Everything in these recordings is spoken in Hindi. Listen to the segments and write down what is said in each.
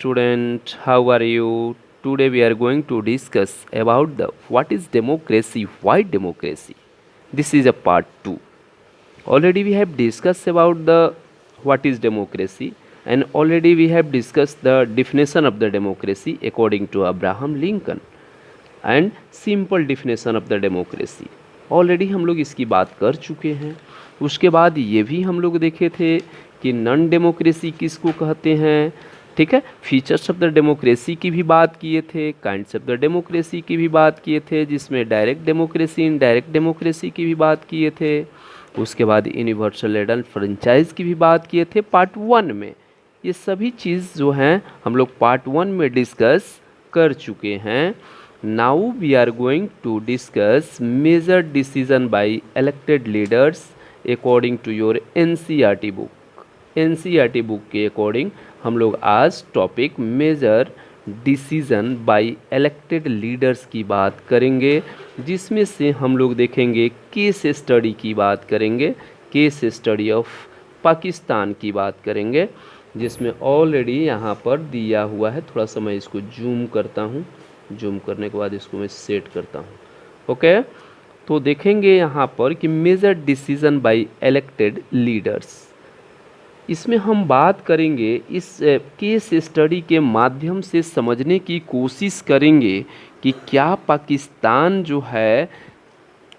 Student, how are you? Today we are going to discuss about the what is democracy, why democracy. This is a part 2. Already we have discussed about the what is democracy, and already we have discussed the definition of the democracy according to Abraham Lincoln and simple definition of the democracy. Already हम लोग इसकी बात कर चुके हैं. उसके बाद ये भी हम लोग देखे थे कि नॉन डेमोक्रेसी किसको कहते हैं. ठीक है, फीचर्स ऑफ द डेमोक्रेसी की भी बात किए थे, काइंड्स ऑफ द डेमोक्रेसी की भी बात किए थे, जिसमें डायरेक्ट डेमोक्रेसी, इनडायरेक्ट डेमोक्रेसी की भी बात किए थे. उसके बाद यूनिवर्सल एडल्ट फ्रेंचाइज की भी बात किए थे पार्ट 1 में. ये सभी चीज़ जो हैं हम लोग पार्ट 1 में डिस्कस कर चुके हैं. Now we are going to discuss major decision by elected leaders according to your NCERT book. NCERT book के अकॉर्डिंग हम लोग आज topic major decision by elected leaders की बात करेंगे, जिसमें से हम लोग देखेंगे केस स्टडी की बात करेंगे, केस स्टडी ऑफ पाकिस्तान की बात करेंगे, जिसमें ऑलरेडी यहाँ पर दिया हुआ है. थोड़ा सा मैं इसको जूम करता हूँ, जूम करने के बाद इसको मैं सेट करता हूँ. ओके, तो देखेंगे यहाँ पर कि major decision by elected leaders. इसमें हम बात करेंगे, इस केस स्टडी के माध्यम से समझने की कोशिश करेंगे कि क्या पाकिस्तान जो है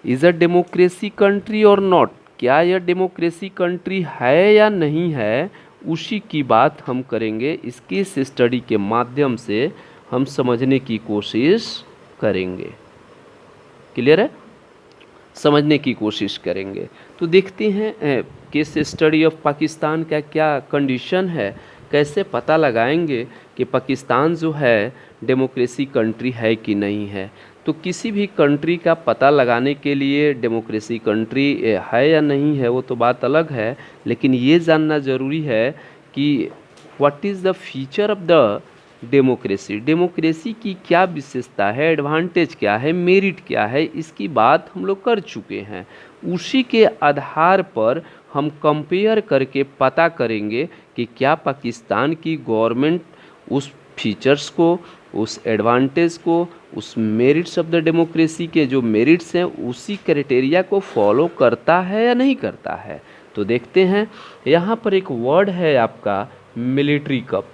इज़ अ डेमोक्रेसी कंट्री और नॉट. क्या यह डेमोक्रेसी कंट्री है या नहीं है, उसी की बात हम करेंगे. इस केस स्टडी के माध्यम से हम समझने की कोशिश करेंगे. क्लियर है, समझने की कोशिश करेंगे. तो देखते हैं केस स्टडी ऑफ पाकिस्तान का क्या कंडीशन है, कैसे पता लगाएंगे कि पाकिस्तान जो है डेमोक्रेसी कंट्री है कि नहीं है. तो किसी भी कंट्री का पता लगाने के लिए डेमोक्रेसी कंट्री है या नहीं है वो तो बात अलग है, लेकिन ये जानना ज़रूरी है कि what is the feature of the democracy. Democracy की क्या विशेषता है, एडवांटेज क्या है, मेरिट क्या है, इसकी बात हम लोग कर चुके हैं. उसी के आधार पर हम कंपेयर करके पता करेंगे कि क्या पाकिस्तान की गवर्नमेंट उस फीचर्स को, उस एडवांटेज को, उस मेरिट्स ऑफ द डेमोक्रेसी के जो मेरिट्स हैं उसी क्राइटेरिया को फॉलो करता है या नहीं करता है. तो देखते हैं, यहाँ पर एक वर्ड है आपका military cup.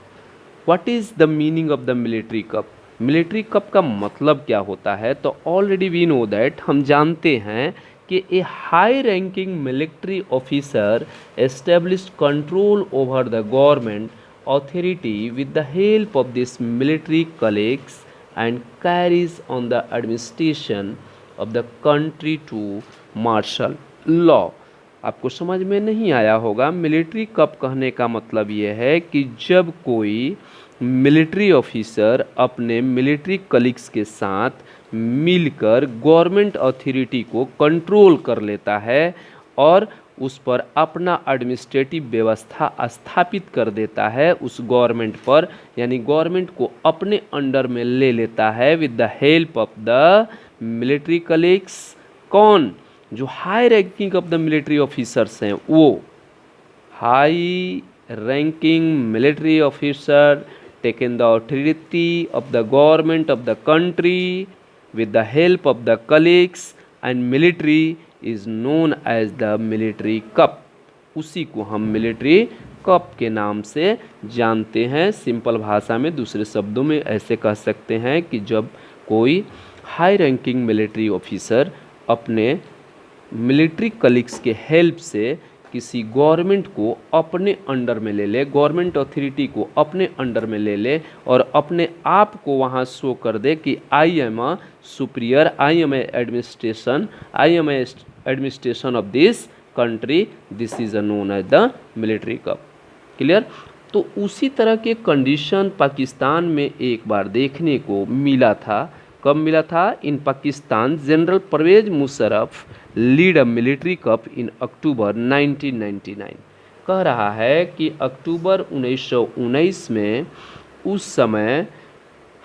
What is the meaning of the military cup. Military cup का मतलब क्या होता है, तो ऑलरेडी वी नो दैट, हम जानते हैं कि a high ranking military officer established control over the government authority with the help of this military colleagues and carries on the administration of the country to martial law. आपको समझ में नहीं आया होगा, मिलिट्री कप कहने का मतलब ये है कि जब कोई मिलिट्री ऑफिसर अपने मिलिट्री कलीग्स के साथ मिलकर गवर्नमेंट अथॉरिटी को कंट्रोल कर लेता है और उस पर अपना एडमिनिस्ट्रेटिव व्यवस्था स्थापित कर देता है उस गवर्नमेंट पर, यानी गवर्नमेंट को अपने अंडर में ले लेता है with the help of the military colleagues. कौन, जो high ranking of the military officers हैं, वो high ranking military officer taken the authority of the government of the country with the help of the colleagues and military is known as the military coup. उसी को हम मिलिट्री कप के नाम से जानते हैं. सिंपल भाषा में, दूसरे शब्दों में ऐसे कह सकते हैं कि जब कोई हाई रैंकिंग मिलिट्री ऑफिसर अपने मिलिट्री कलीग्स के हेल्प से किसी गवर्नमेंट को अपने अंडर में ले ले, गवर्नमेंट अथॉरिटी को अपने अंडर में ले ले और अपने आप को वहाँ शो कर दे कि I am a superior, I am administration of this country, this is known as the military coup. Clear. तो उसी तरह के कंडीशन पाकिस्तान में एक बार देखने को मिला था. कब मिला था? In Pakistan general Parvez Musharraf lead a military coup in October 1999. कह रहा है कि अक्टूबर 1919 में उस समय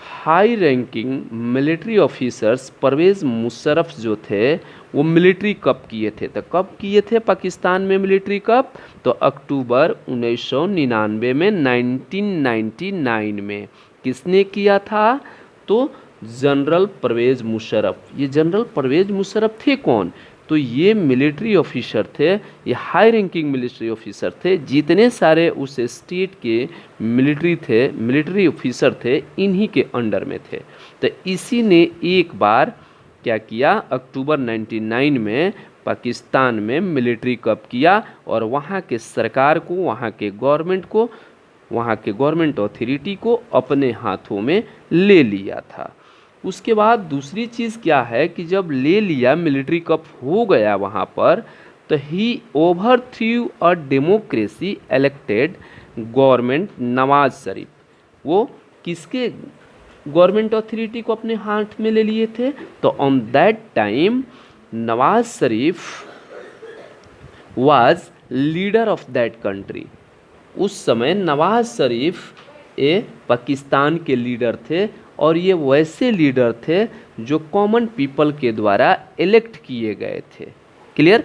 high ranking military officers Pervez Musharraf जो थे वो मिलिट्री कब किए थे, तो कब किए थे पाकिस्तान में मिलिट्री कब, तो अक्टूबर 1999 में, 1999 में किसने किया था, तो जनरल परवेज़ मुशर्रफ। ये जनरल परवेज़ मुशर्रफ थे कौन, तो ये मिलिट्री ऑफिसर थे, ये हाई रैंकिंग मिलिट्री ऑफिसर थे। जितने सारे उस स्टेट के मिलिट्री ऑफिसर थे इन्हीं के अंडर में थे। तो इसी ने एक बार क्या किया, अक्टूबर 99 में पाकिस्तान में मिलिट्री कप किया और वहाँ के सरकार को, वहाँ के गवर्नमेंट को, वहाँ के गवर्नमेंट अथॉरिटी को अपने हाथों में ले लिया था। उसके बाद दूसरी चीज़ क्या है कि जब ले लिया, मिलिट्री कप हो गया वहाँ पर, तो ही overthrew a democracy elected government Nawaz Sharif. वो किसके गवर्नमेंट अथॉरिटी को अपने हाथ में ले लिए थे, तो on that time Nawaz Sharif was leader of that country. उस समय नवाज शरीफ ये पाकिस्तान के लीडर थे और ये वैसे लीडर थे जो कॉमन पीपल के द्वारा इलेक्ट किए गए थे। क्लियर।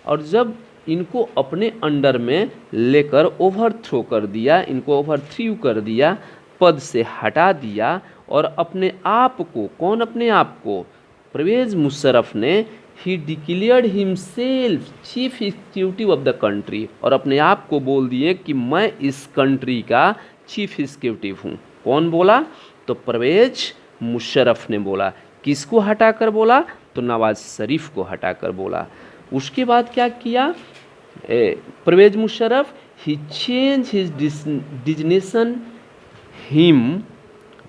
और जब इनको अपने अंडर में लेकर ओवरथ्रो कर दिया, इनको ओवरथ्रू कर दिया, पद से हटा दिया और अपने आप को, कौन अपने आप को, परवेज़ मुशर्रफ ने ही declared himself chief executive of the country, और अपने आप को बोल दिए कि मैं इस कंट्री का चीफ एग्जीक्यूटिव हूँ। कौन बोला, तो परवेज़ मुशर्रफ ने बोला। किसको हटाकर बोला, तो नवाज शरीफ को हटाकर बोला। उसके बाद क्या किया Parvez Musharraf, he change his designation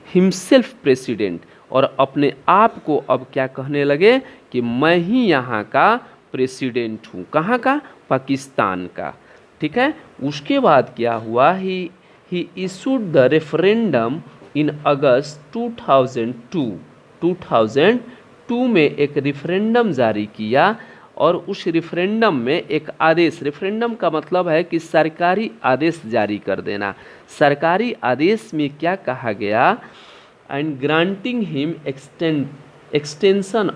himself president, और अपने आप को अब क्या कहने लगे कि मैं ही यहाँ का प्रेसिडेंट हूँ। कहाँ का, पाकिस्तान का। ठीक है। उसके बाद क्या हुआ, ही इशूड द रेफरेंडम इन अगस्त 2002 में एक रेफरेंडम जारी किया और उस रेफरेंडम में एक आदेश, रेफरेंडम का मतलब है कि सरकारी आदेश जारी कर देना। सरकारी आदेश में क्या कहा गया, and granting him extension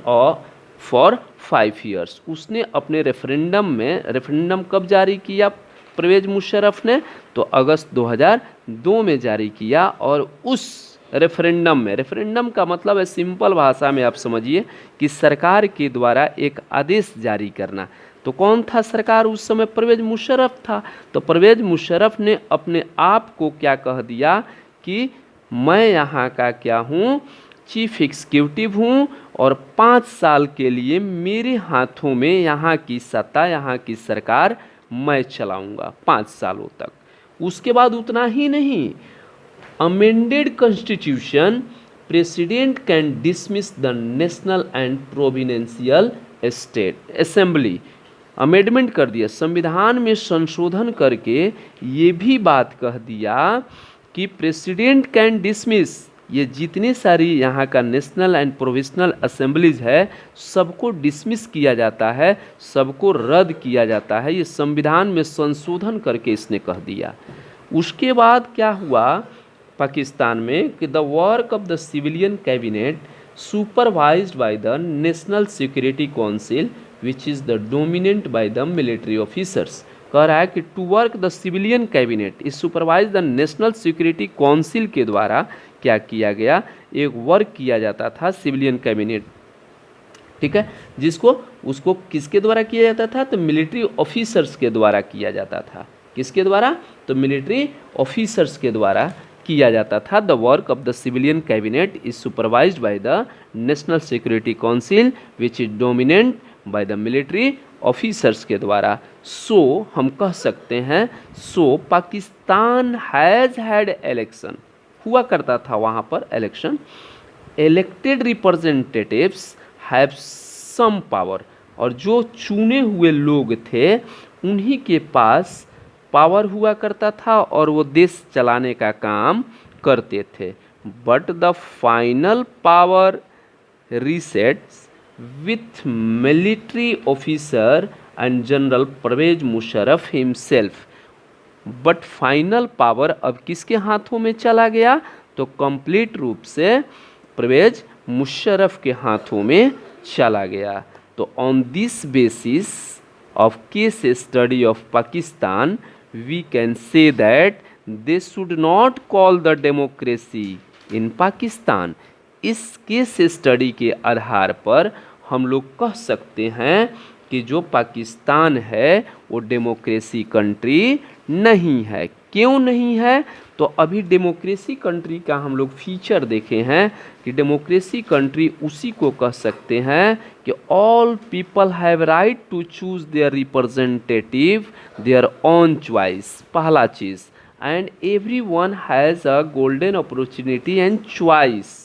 for 5 years. उसने अपने रेफरेंडम में, रेफरेंडम कब जारी किया परवेज़ मुशर्रफ ने, तो अगस्त 2002 में जारी किया। और उस रेफरेंडम में, रेफरेंडम का मतलब है सिंपल भाषा में आप समझिए कि सरकार के द्वारा एक आदेश जारी करना। तो कौन था सरकार उस समय, परवेज़ मुशर्रफ था। तो परवेज़ मुशर्रफ ने अपने आप को क्या कह दिया कि मैं यहाँ का क्या हूँ, चीफ एग्जीक्यूटिव हूँ और 5 साल के लिए मेरे हाथों में यहाँ की सत्ता, यहाँ की सरकार मैं चलाऊँगा 5 सालों तक। उसके बाद उतना ही नहीं, amended constitution, president can dismiss the national and providential state assembly. Amendment कर दिया, संविधान में संशोधन करके ये भी बात कह दिया कि प्रेसिडेंट कैन डिसमिस, ये जितनी सारी यहाँ का नेशनल एंड प्रोविजनल असेंबलीज है सबको डिसमिस किया जाता है, सबको रद्द किया जाता है। ये संविधान में संशोधन करके इसने कह दिया। उसके बाद क्या हुआ पाकिस्तान में कि the work of the civilian cabinet supervised by the national security council which is the dominant by the military officers. कह रहा है कि to work the civilian cabinet is supervise the national security council के द्वारा क्या किया गया, एक वर्क किया जाता था सिविलियन कैबिनेट। ठीक है, जिसको उसको किसके द्वारा किया जाता था, तो मिलिट्री ऑफिसर्स के द्वारा किया जाता था। किसके द्वारा, तो मिलिट्री ऑफिसर्स के द्वारा किया जाता था। The work of the civilian cabinet is supervised by the national security council which is dominant by the military officers के द्वारा। सो हम कह सकते हैं, so Pakistan has had election, हुआ करता था वहाँ पर election. Elected representatives have some power, और जो चुने हुए लोग थे उन्हीं के पास पावर हुआ करता था और वो देश चलाने का काम करते थे। But the final power resets with military officer and general Parvez Musharraf himself. But final power अब किसके हाथों में चला गया, तो कंप्लीट रूप से परवेज मुशर्रफ के हाथों में चला गया। तो on this basis of case study of Pakistan, we can say that they should not call the democracy in Pakistan। इस केस स्टडी के आधार पर हम लोग कह सकते हैं कि जो पाकिस्तान है वो डेमोक्रेसी कंट्री नहीं है। क्यों नहीं है? तो अभी डेमोक्रेसी कंट्री का हम लोग फीचर देखे हैं कि डेमोक्रेसी कंट्री उसी को कह सकते हैं कि all people have right to choose their representative their own choice, पहला चीज़, and everyone has a golden opportunity and choice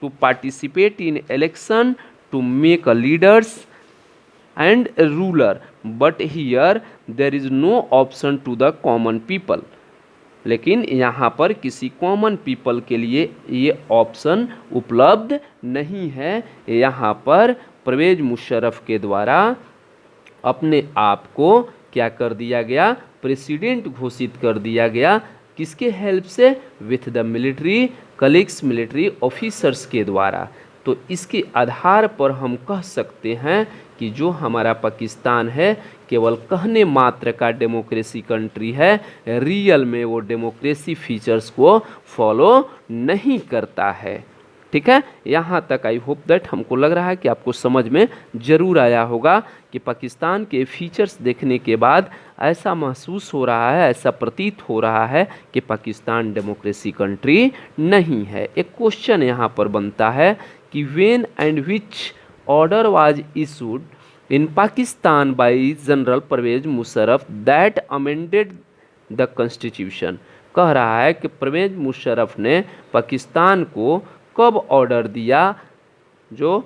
to participate in election to make a leaders and a ruler, but here there is no option to the common people। लेकिन यहाँ पर किसी कॉमन पीपल के लिए ये ऑप्शन उपलब्ध नहीं है। यहाँ पर परवेज मुशर्रफ के द्वारा अपने आप को क्या कर दिया गया? प्रेसिडेंट घोषित कर दिया गया। किसके हेल्प से? With the military colleagues, military officers के द्वारा। तो इसके आधार पर हम कह सकते हैं कि जो हमारा पाकिस्तान है केवल कहने मात्र का डेमोक्रेसी कंट्री है, रियल में वो डेमोक्रेसी फीचर्स को फॉलो नहीं करता है। ठीक है, यहाँ तक आई होप दैट हमको लग रहा है कि आपको समझ में ज़रूर आया होगा कि पाकिस्तान के फीचर्स देखने के बाद ऐसा महसूस हो रहा है, ऐसा प्रतीत हो रहा है कि पाकिस्तान डेमोक्रेसी कंट्री नहीं है। एक क्वेश्चन यहाँ पर बनता है कि when and which order was issued in Pakistan by general Parvez Musharraf that amended the constitution. कह रहा है कि परवेज मुशर्रफ ने पाकिस्तान को कब ऑर्डर दिया जो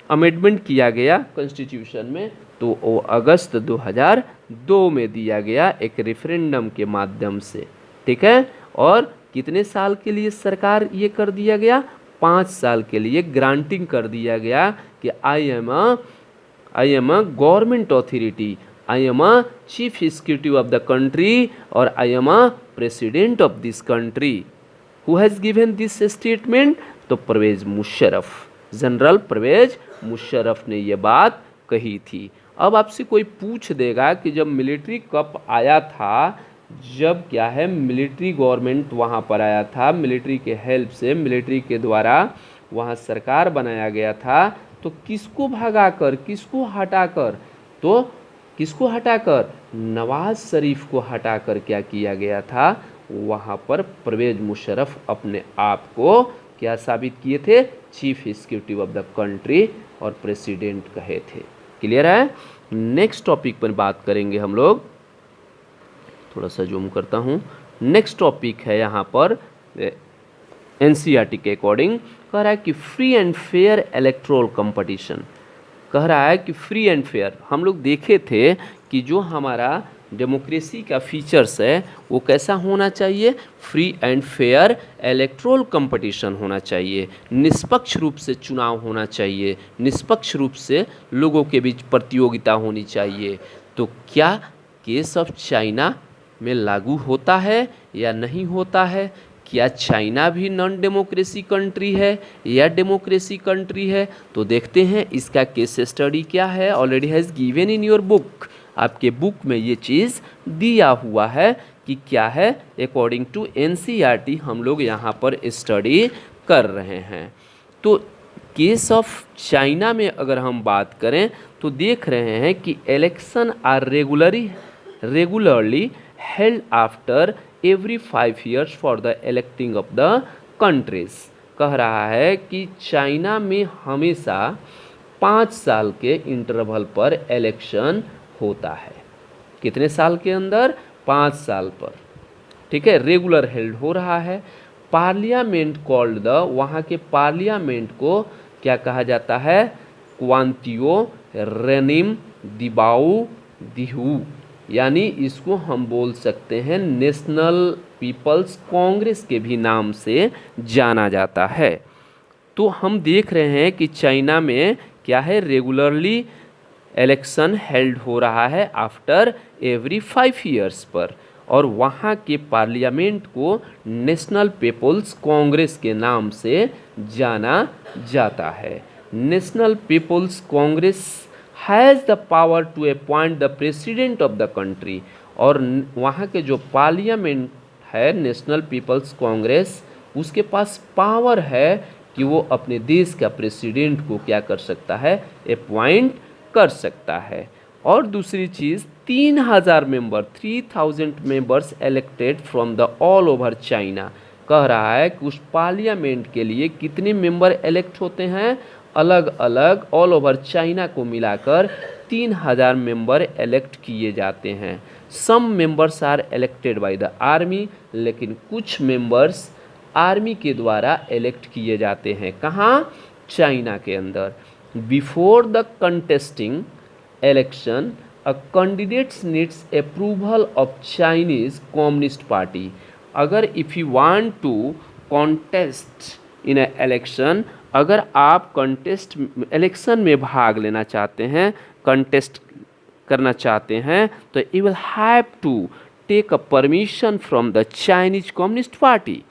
अमेंडमेंट किया गया कॉन्स्टिट्यूशन में? तो वो अगस्त 2002 में दिया गया एक रेफरेंडम के माध्यम से। ठीक है, और कितने साल के लिए सरकार ये कर दिया गया? 5 साल के लिए ग्रांटिंग कर दिया गया कि I am a government authority, I am a chief executive of the country और I am a president of this country. Who has given this statement? तो परवेज मुशर्रफ, जनरल परवेज मुशर्रफ ने ये बात कही थी। अब आपसे कोई पूछ देगा कि जब मिलिट्री कप आया था, जब क्या है मिलिट्री गवर्नमेंट वहाँ पर आया था, मिलिट्री के हेल्प से, मिलिट्री के द्वारा वहाँ सरकार बनाया गया था, तो किसको भगाकर, किसको हटाकर? तो किसको हटाकर? नवाज शरीफ को हटाकर क्या किया गया था? वहाँ पर परवेज मुशर्रफ अपने आप को क्या साबित किए थे? Chief executive of the country और प्रेसिडेंट कहे थे। क्लियर है? नेक्स्ट टॉपिक पर बात करेंगे हम लोग। थोड़ा सा जूम करता हूँ। नेक्स्ट टॉपिक है यहाँ पर एनसीईआरटी के अकॉर्डिंग कह रहा है कि free and fair electoral competition. कह रहा है कि फ्री एंड फेयर, हम लोग देखे थे कि जो हमारा डेमोक्रेसी का फीचर्स है वो कैसा होना चाहिए? Free and fair electoral competition होना चाहिए, निष्पक्ष रूप से चुनाव होना चाहिए, निष्पक्ष रूप से लोगों के बीच प्रतियोगिता होनी चाहिए। तो क्या केस ऑफ चाइना में लागू होता है या नहीं होता है? क्या चाइना भी नॉन डेमोक्रेसी कंट्री है या डेमोक्रेसी कंट्री है? तो देखते हैं इसका केस स्टडी क्या है। Already has given in your book, आपके बुक में ये चीज़ दिया हुआ है कि क्या है। अकॉर्डिंग टू एनसीईआरटी हम लोग यहाँ पर स्टडी कर रहे हैं। तो केस ऑफ चाइना में अगर हम बात करें तो देख रहे हैं कि election are regularly held after every 5 years for the electing of the countries। कह रहा है कि चाइना में हमेशा 5 साल के इंटरवल पर इलेक्शन होता है। कितने साल के अंदर? 5 साल पर। ठीक है, रेगुलर हेल्ड हो रहा है। पार्लियामेंट कॉल्ड द, वहाँ के पार्लियामेंट को क्या कहा जाता है? क्वांतियो रेनिम दिबाऊ दिहू, यानी इसको हम बोल सकते हैं नेशनल पीपल्स कांग्रेस के भी नाम से जाना जाता है। तो हम देख रहे हैं कि चाइना में क्या है? रेगुलरली इलेक्शन हेल्ड हो रहा है आफ्टर एवरी 5 ईयर्स पर। और वहाँ के पार्लियामेंट को नेशनल पीपल्स कांग्रेस के नाम से जाना जाता है। National people's congress has the power to appoint the president of the country, और वहाँ के जो पार्लियामेंट है नेशनल पीपल्स कांग्रेस, उसके पास पावर है कि वो अपने देश का प्रेसिडेंट को क्या कर सकता है, अपॉइंट कर सकता है। और दूसरी चीज़ 3000 member 3000 members elected from the all over China, कह रहा है कि उस पार्लियामेंट के लिए कितने मेंबर इलेक्ट होते हैं, अलग अलग ऑल ओवर चाइना को मिलाकर 3000 मेंबर इलेक्ट किए जाते हैं। Some members are elected by the army, लेकिन कुछ मेंबर्स आर्मी के द्वारा इलेक्ट किए जाते हैं। कहाँ? चाइना के अंदर। Before the contesting election, a candidate needs approval of Chinese Communist Party. अगर if you want to contest in a election, अगर आप contest election में भाग लेना चाहते हैं, contest करना चाहते हैं, तो you will have to take a permission from the Chinese Communist Party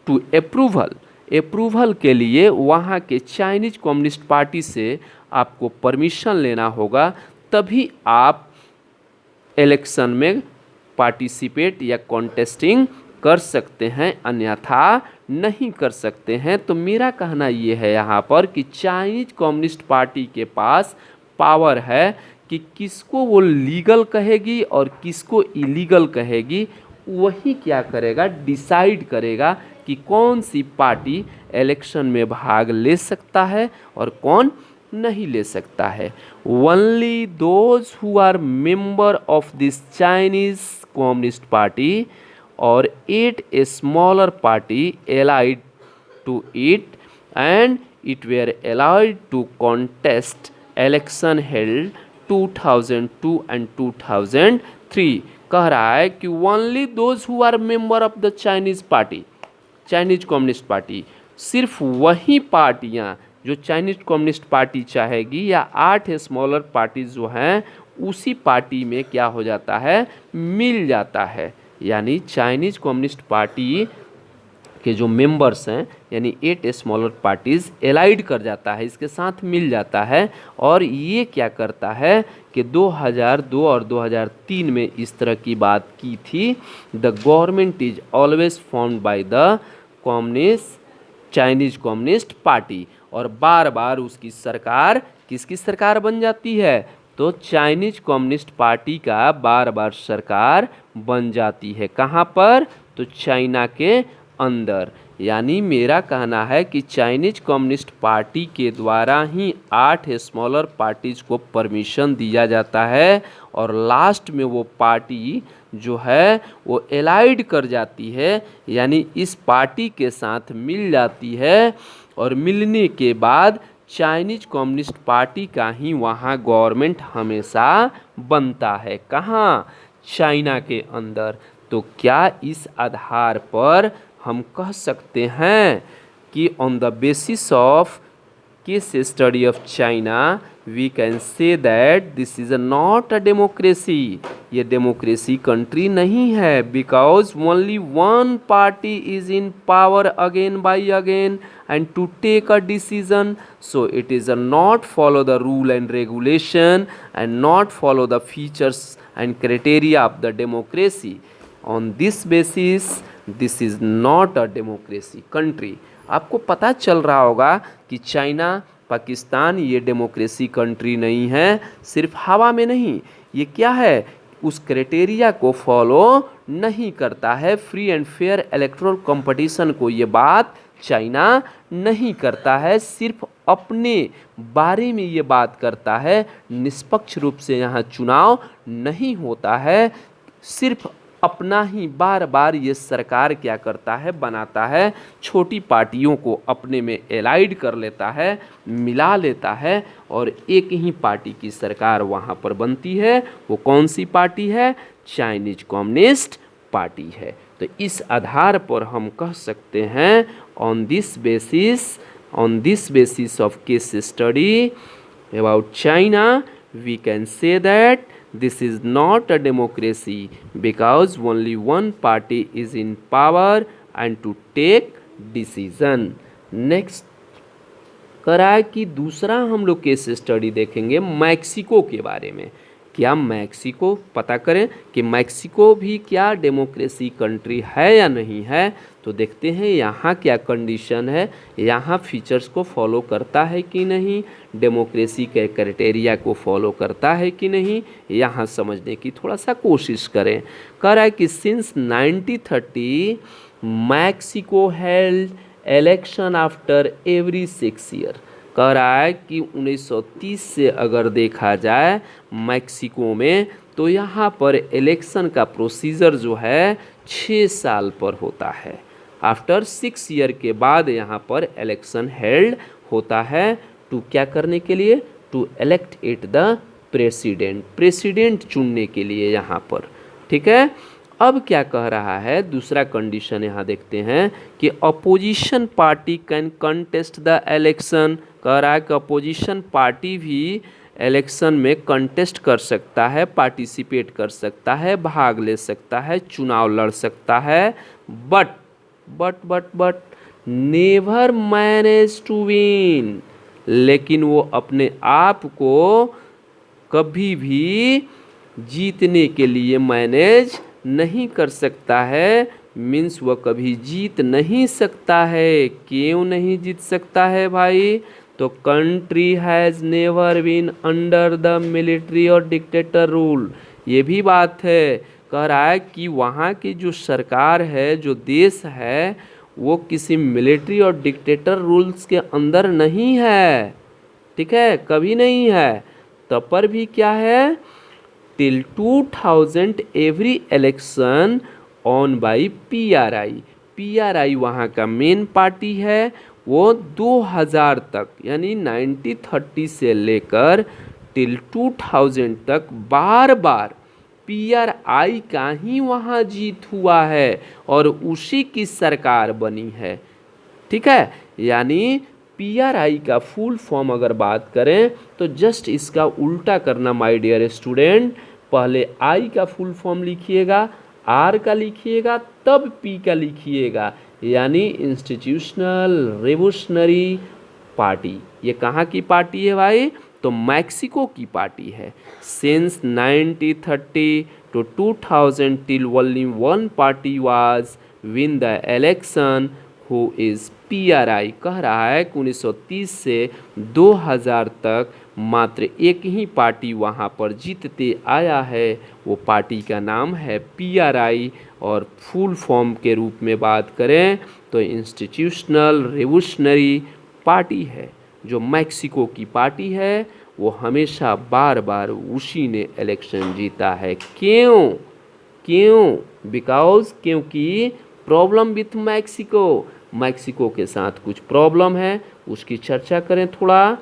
to approval. Approval के लिए वहाँ के चाइनीज कम्युनिस्ट पार्टी से आपको परमिशन लेना होगा, तभी आप इलेक्शन में पार्टिसिपेट या कॉन्टेस्टिंग कर सकते हैं, अन्यथा नहीं कर सकते हैं। तो मेरा कहना ये है यहाँ पर कि चाइनीज कम्युनिस्ट पार्टी के पास पावर है कि किसको वो लीगल कहेगी और किसको इलीगल कहेगी, वही क्या करेगा, डिसाइड करेगा कि कौन सी पार्टी इलेक्शन में भाग ले सकता है और कौन नहीं ले सकता है। Only those who are member of this Chinese communist party और 8 smaller party allied to it and it were allowed to contest election held 2002 एंड 2003। कह रहा है कि only those who are member of the Chinese party, Chinese communist party, सिर्फ वही पार्टियां जो चाइनीज कम्युनिस्ट पार्टी चाहेगी या 8 स्मॉलर पार्टी जो हैं उसी पार्टी में क्या हो जाता है, मिल जाता है। यानी चाइनीज कम्युनिस्ट पार्टी के जो मेंबर्स हैं यानी 8 स्मॉलर पार्टीज़ एलाइड कर जाता है, इसके साथ मिल जाता है। और ये क्या करता है कि 2002 और 2003 में इस तरह की बात की थी। The government is always formed by the communist Chinese communist party, और बार बार उसकी सरकार किसकी सरकार बन जाती है, तो चाइनीज कम्युनिस्ट पार्टी का बार बार सरकार बन जाती है। कहाँ पर, तो चाइना के अंदर। यानी मेरा कहना है कि चाइनीज कम्युनिस्ट पार्टी के द्वारा ही 8 स्मॉलर पार्टीज को परमिशन दिया जाता है और लास्ट में वो पार्टी जो है वो एलाइड कर जाती है, यानी इस पार्टी के साथ मिल जाती है और मिलने के बाद चाइनीज कम्युनिस्ट पार्टी का ही वहाँ गवर्नमेंट हमेशा बनता है। कहाँ, चाइना के अंदर। तो क्या इस आधार पर हम कह सकते हैं कि on the basis of case study of China we can say that this is not a democracy, ये डेमोक्रेसी कंट्री नहीं है, because only one party is in power again by again and to take a decision, so it is a not follow the rule and regulation and not follow the features and criteria of the democracy. On this basis this is not a democracy country. आपको पता चल रहा होगा कि चाइना पाकिस्तान ये डेमोक्रेसी कंट्री नहीं है, सिर्फ हवा में नहीं, ये क्या है, उस क्राइटेरिया को फॉलो नहीं करता है, free and fair electoral competition को ये बात चाइना नहीं करता है, सिर्फ अपने बारे में ये बात करता है। निष्पक्ष रूप से यहाँ चुनाव नहीं होता है, सिर्फ अपना ही बार बार ये सरकार क्या करता है, बनाता है, छोटी पार्टियों को अपने में एलाइड कर लेता है, मिला लेता है और एक ही पार्टी की सरकार वहाँ पर बनती है। वो कौन सी पार्टी है, चाइनीज कम्युनिस्ट पार्टी है। तो इस आधार पर हम कह सकते हैं on this basis of case study about China we can say that this is not a democracy because only one party is in power and to take decision. Next करा है कि दूसरा हम लोग केस स्टडी देखेंगे मैक्सिको के बारे में। क्या मैक्सिको, पता करें कि मैक्सिको भी क्या डेमोक्रेसी कंट्री है या नहीं है। तो देखते हैं यहाँ क्या कंडीशन है, यहाँ फीचर्स को फॉलो करता है कि नहीं, डेमोक्रेसी के क्राइटेरिया को फॉलो करता है कि नहीं, यहाँ समझने की थोड़ा सा कोशिश करें। कह रहा है कि since 1930 Mexico held election after every 6 year. कह रहा है कि 1930 से अगर देखा जाए मैक्सिको में, तो यहाँ पर इलेक्शन का प्रोसीजर जो है 6 साल पर होता है। आफ्टर 6 ईयर के बाद यहाँ पर इलेक्शन हेल्ड होता है। टू क्या करने के लिए, to elect it the president, president चुनने के लिए यहाँ पर। ठीक है, अब क्या कह रहा है, दूसरा कंडीशन यहाँ देखते हैं कि opposition party can contest the election. कह रहा है कि अपोजिशन पार्टी भी इलेक्शन में कंटेस्ट कर सकता है, पार्टिसिपेट कर सकता है, भाग ले सकता है, चुनाव लड़ सकता है, but never manage to win, लेकिन वो अपने आप को कभी भी जीतने के लिए मैनेज नहीं कर सकता है। मीन्स वह कभी जीत नहीं सकता है। क्यों नहीं जीत सकता है भाई, तो country has never been under the military और डिक्टेटर रूल। ये भी बात है, कह रहा है कि वहाँ की जो सरकार है, जो देश है, वो किसी मिलिट्री और डिक्टेटर रूल्स के अंदर नहीं है। ठीक है, कभी नहीं है। तब पर भी क्या है, till 2000 every election on by PRI। PRI वहाँ का मेन पार्टी है। वो 2000 तक यानी 1930 से लेकर टिल 2000 तक बार बार PRI का ही वहाँ जीत हुआ है और उसी की सरकार बनी है। ठीक है, यानी PRI का फुल फॉर्म अगर बात करें तो जस्ट इसका उल्टा करना माय डियर स्टूडेंट। पहले I का फुल फॉर्म लिखिएगा, R का लिखिएगा, तब P का लिखिएगा, यानी इंस्टीट्यूशनल रिवोल्यूशनरी पार्टी। ये कहाँ की पार्टी है भाई, तो मैक्सिको की पार्टी है। Since 1930 to 2000 till only one party was win the election who is PRI। कह रहा है कि 1930 से 2000 तक मात्र एक ही पार्टी वहाँ पर जीतते आया है, वो पार्टी का नाम है PRI। और फुल फॉर्म के रूप में बात करें तो इंस्टीट्यूशनल रिवोल्यूशनरी पार्टी है। जो मैक्सिको की पार्टी है वो हमेशा बार बार उसी ने इलेक्शन जीता है। क्यों, बिकॉज क्योंकि प्रॉब्लम विथ मैक्सिको, मैक्सिको के साथ कुछ प्रॉब्लम है, उसकी चर्चा करें थोड़ा।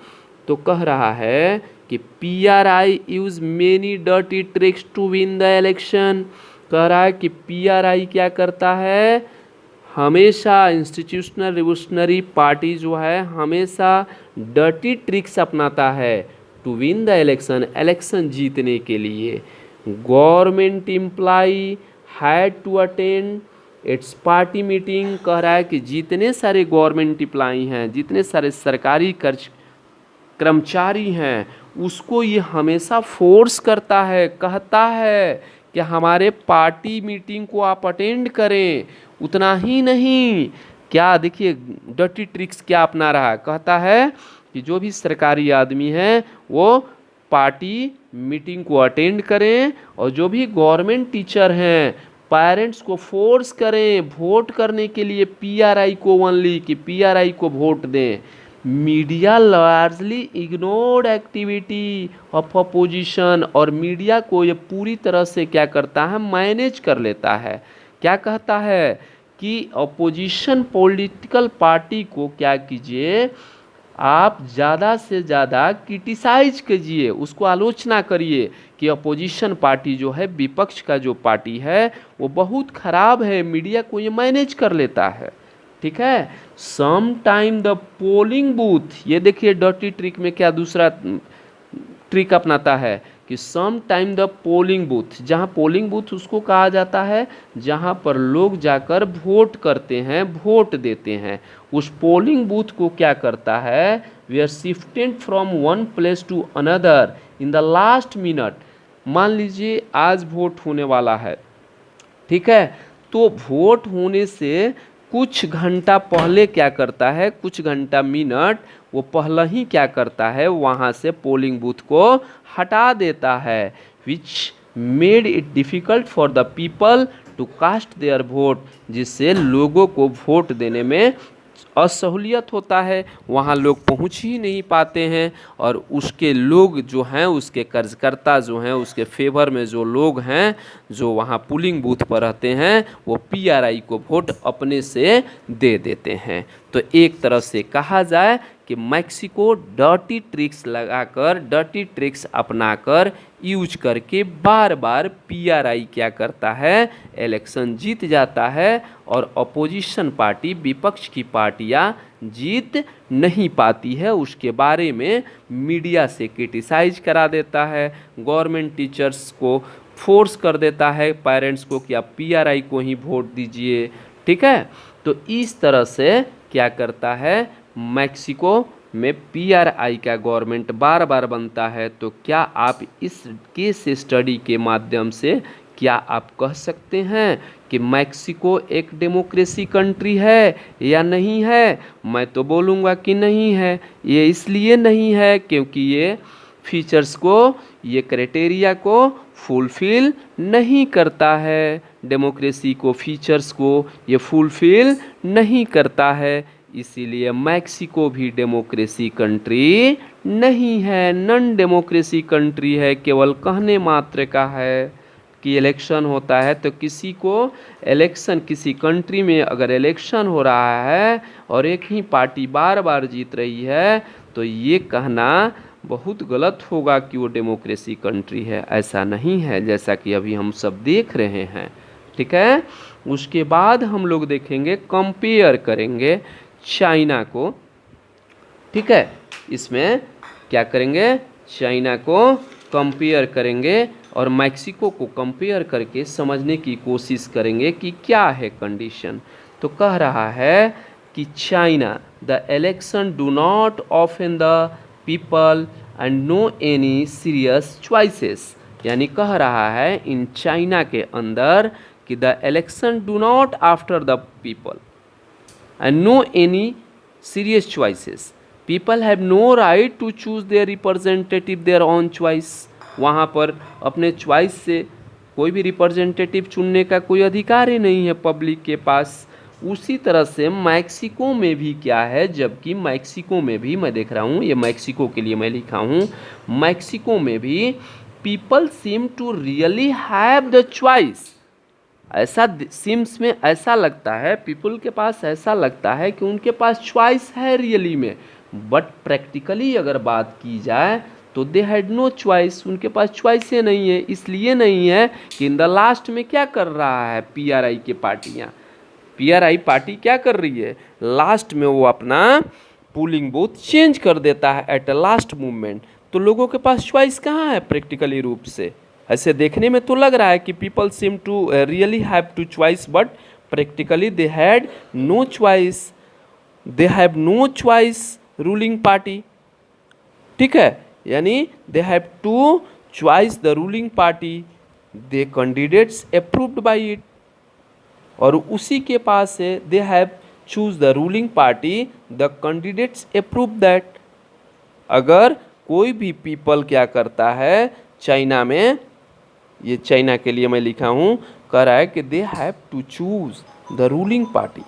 तो कह रहा है कि PRI use many dirty tricks to win the election. कह रहा है कि PRI क्या करता है, हमेशा इंस्टीट्यूशनल रिवोल्यूशनरी पार्टी जो है हमेशा डर्टी ट्रिक्स अपनाता है to win the election, election जीतने के लिए। Government employee had to attend its party meeting. कह रहा है कि जितने सारे गवर्नमेंट एम्प्लॉई हैं, जितने सारे सरकारी कर्मचारी हैं, उसको ये हमेशा फोर्स करता है, कहता है कि हमारे पार्टी मीटिंग को आप अटेंड करें। उतना ही नहीं, क्या देखिए डर्टी ट्रिक्स क्या अपना रहा है, कहता है कि जो भी सरकारी आदमी हैं वो पार्टी मीटिंग को अटेंड करें, और जो भी गवर्नमेंट टीचर हैं पेरेंट्स को फोर्स करें वोट करने के लिए PRI को ओनली, कि PRI को वोट दें। Media largely ignored activity of opposition, और मीडिया को ये पूरी तरह से क्या करता है, मैनेज कर लेता है। क्या कहता है कि अपोजिशन पॉलिटिकल पार्टी को क्या कीजिए, आप ज़्यादा से ज़्यादा क्रिटिसाइज कीजिए, उसको आलोचना करिए कि अपोजिशन पार्टी जो है, विपक्ष का जो पार्टी है वो बहुत ख़राब है, मीडिया को ये मैनेज कर लेता है। ठीक है, some time the polling booth, ये देखिए डर्टी ट्रिक में क्या दूसरा ट्रिक अपनाता है कि some time the polling booth, जहाँ पोलिंग बूथ उसको कहा जाता है जहाँ पर लोग जाकर वोट करते हैं, वोट देते हैं, उस पोलिंग बूथ को क्या करता है, we are shifted from one place to another in the last minute. मान लीजिए आज वोट होने वाला है, ठीक है, तो वोट होने से कुछ घंटा पहले क्या करता है, कुछ घंटा मिनट वो पहले ही क्या करता है, वहाँ से पोलिंग बूथ को हटा देता है, which made it difficult for the people to cast their vote, जिससे लोगों को वोट देने में असहूलियत होता है, वहाँ लोग पहुँच ही नहीं पाते हैं, और उसके लोग जो हैं, उसके कर्जकर्ता जो हैं, उसके फेवर में जो लोग हैं, जो वहाँ पोलिंग बूथ पर रहते हैं, वो पीआरआई को वोट अपने से दे देते हैं। तो एक तरह से कहा जाए कि मैक्सिको डर्टी ट्रिक्स लगाकर, डर्टी ट्रिक्स अपनाकर, यूज करके बार बार पीआरआई क्या करता है, इलेक्शन जीत जाता है, और अपोजिशन पार्टी, विपक्ष की पार्टियां जीत नहीं पाती है। उसके बारे में मीडिया से क्रिटिसाइज करा देता है, गवर्नमेंट टीचर्स को फोर्स कर देता है, पेरेंट्स को, कि आप पीआरआई को ही वोट दीजिए, ठीक है। तो इस तरह से क्या करता है, मैक्सिको में पीआरआई का गवर्नमेंट बार बार बनता है। तो क्या आप इस केस स्टडी के माध्यम से क्या आप कह सकते हैं कि मैक्सिको एक डेमोक्रेसी कंट्री है या नहीं है? मैं तो बोलूँगा कि नहीं है। ये इसलिए नहीं है क्योंकि ये फीचर्स को, ये क्राइटेरिया को फुलफिल नहीं करता है, डेमोक्रेसी को, फीचर्स को ये फुलफिल नहीं करता है, इसीलिए मैक्सिको भी डेमोक्रेसी कंट्री नहीं है, नॉन डेमोक्रेसी कंट्री है। केवल कहने मात्र का है कि इलेक्शन होता है, तो किसी को इलेक्शन, किसी कंट्री में अगर इलेक्शन हो रहा है और एक ही पार्टी बार बार जीत रही है, तो ये कहना बहुत गलत होगा कि वो डेमोक्रेसी कंट्री है। ऐसा नहीं है, जैसा कि अभी हम सब देख रहे हैं, ठीक है। उसके बाद हम लोग देखेंगे, कंपेयर करेंगे चाइना को, ठीक है। इसमें क्या करेंगे, चाइना को कंपेयर करेंगे और मैक्सिको को कंपेयर करके समझने की कोशिश करेंगे कि क्या है कंडीशन। तो कह रहा है कि China, the election do not offer the people and no any serious choices, यानी कह रहा है इन चाइना के अंदर कि the election do not after the people and no any serious choices. People have no right to choose their representative their own choice. वहाँ पर अपने चॉइस से कोई भी रिप्रेजेंटेटिव चुनने का कोई अधिकार ही नहीं है पब्लिक के पास। उसी तरह से मैक्सिको में भी क्या है, जबकि मैक्सिको में भी मैं देख रहा हूँ, ये मैक्सिको के लिए मैं लिखा हूँ, मैक्सिको में भी people seem to really have the choice. ऐसा सिम्स में ऐसा लगता है, पीपल के पास ऐसा लगता है कि उनके पास चॉइस है रियली में, बट प्रैक्टिकली अगर बात की जाए तो दे हैड नो चॉइस, उनके पास चॉइस ही नहीं है। इसलिए नहीं है कि इन द लास्ट में क्या कर रहा है पीआरआई की पार्टियाँ, पीआरआई पार्टी क्या कर रही है, लास्ट में वो अपना पोलिंग बूथ चेंज कर देता है एट अ लास्ट मूवमेंट। तो लोगों के पास चॉइस कहाँ है प्रैक्टिकली रूप से? ऐसे देखने में तो लग रहा है कि people seem to really have to choice, but practically they had no choice, they have no choice ruling party, ठीक है। यानी they have to choice the ruling party, they candidates approved by it, और उसी के पास है they have choose the ruling party, the candidates approve that. अगर कोई भी पीपल क्या करता है चाइना में, ये चाइना के लिए मैं लिखा हूँ, कह रहा है कि they have to choose the ruling party.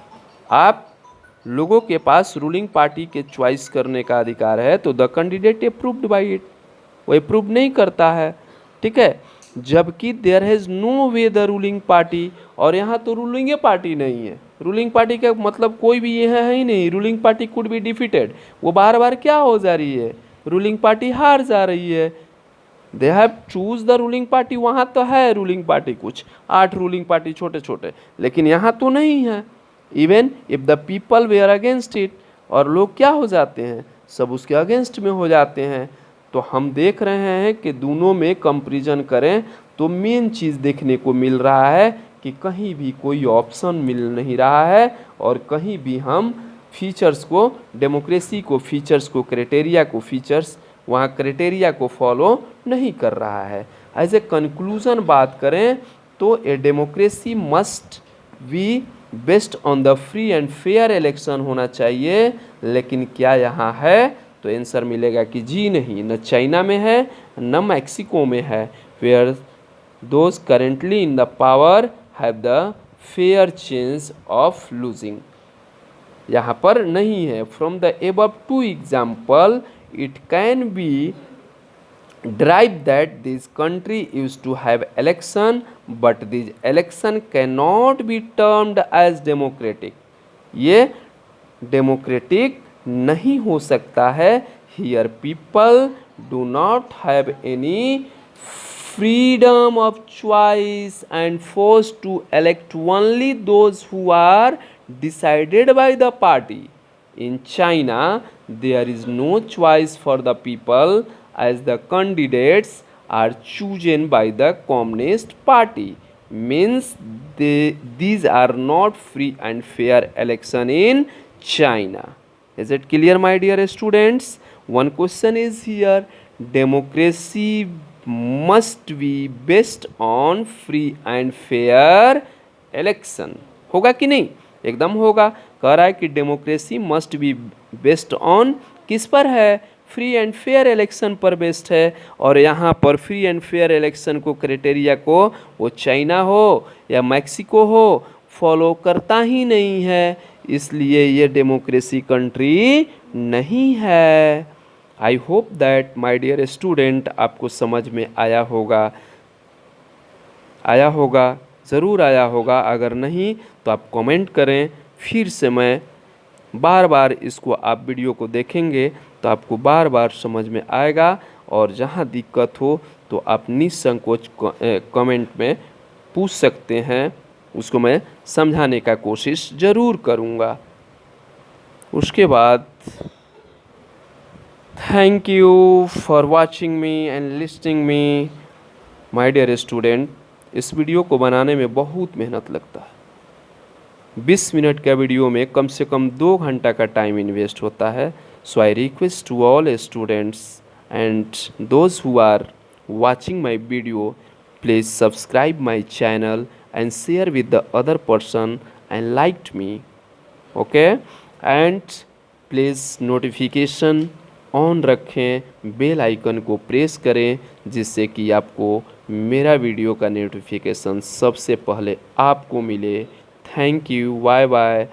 आप लोगों के पास रूलिंग पार्टी के चॉइस करने का अधिकार है, तो the candidate approved by it, वो अप्रूव नहीं करता है, ठीक है। जबकि there has no way the ruling party, और यहाँ तो रूलिंग पार्टी नहीं है, रूलिंग पार्टी का मतलब कोई भी ये है ही नहीं, ruling party could be defeated, वो बार बार क्या हो जा रही है, रूलिंग पार्टी हार जा रही है। They have choose the ruling party, वहाँ तो है रूलिंग पार्टी कुछ 8 रूलिंग पार्टी छोटे छोटे, लेकिन यहाँ तो नहीं है। Even if the people were against it, और लोग क्या हो जाते हैं, सब उसके अगेंस्ट में हो जाते हैं। तो हम देख रहे हैं कि दोनों में कंपैरिजन करें तो मेन चीज़ देखने को मिल रहा है कि कहीं भी कोई ऑप्शन मिल नहीं रहा है और कहीं भी हम फीचर्स को, डेमोक्रेसी को फीचर्स को, क्राइटेरिया को फीचर्स, वहाँ क्राइटेरिया को फॉलो नहीं कर रहा है। एज ए कंक्लूजन बात करें तो a democracy must be based on the free and fair election होना चाहिए, लेकिन क्या यहाँ है? तो आंसर मिलेगा कि जी नहीं, न चाइना में है न मैक्सिको में है, where those currently in the power have the fair chance of losing. यहाँ पर नहीं है। From the above two example it can be derived that this country used to have election, but this election cannot be termed as democratic। ये डेमोक्रेटिक नहीं हो सकता है। Here people do not have any freedom of choice and forced to elect only those who are decided by the party। In China there is no choice for the people as the candidates are chosen by the Communist Party, means these are not free and fair election in China। Is it clear, my dear students? One question is here, democracy must be based on free and fair election। होगा कि नहीं? एकदम होगा। कह रहा है कि democracy must be based on किस पर है? फ्री एंड फेयर इलेक्शन पर बेस्ड है। और यहाँ पर फ्री एंड फेयर इलेक्शन को, क्राइटेरिया को, वो चाइना हो या मैक्सिको हो, फॉलो करता ही नहीं है, इसलिए ये डेमोक्रेसी कंट्री नहीं है। I hope that my dear student आपको समझ में आया होगा, ज़रूर आया होगा। अगर नहीं तो आप कमेंट करें, फिर से मैं बार बार इसको आप वीडियो को देखेंगे तो आपको बार बार समझ में आएगा। और जहाँ दिक्कत हो तो आप निसंकोच कमेंट में पूछ सकते हैं, उसको मैं समझाने का कोशिश ज़रूर करूँगा। उसके बाद thank you for watching me and listening me my dear student. इस वीडियो को बनाने में बहुत मेहनत लगता है। 20 मिनट का वीडियो में कम से कम 2 घंटा का टाइम इन्वेस्ट होता है। So I request to all students and those who are watching my video, please subscribe my channel and share with the other person and like me, okay. And please notification on रखें, बेल आइकन को प्रेस करें, जिससे कि आपको मेरा वीडियो का नोटिफिकेशन सबसे पहले आपको मिले। Thank you, bye bye.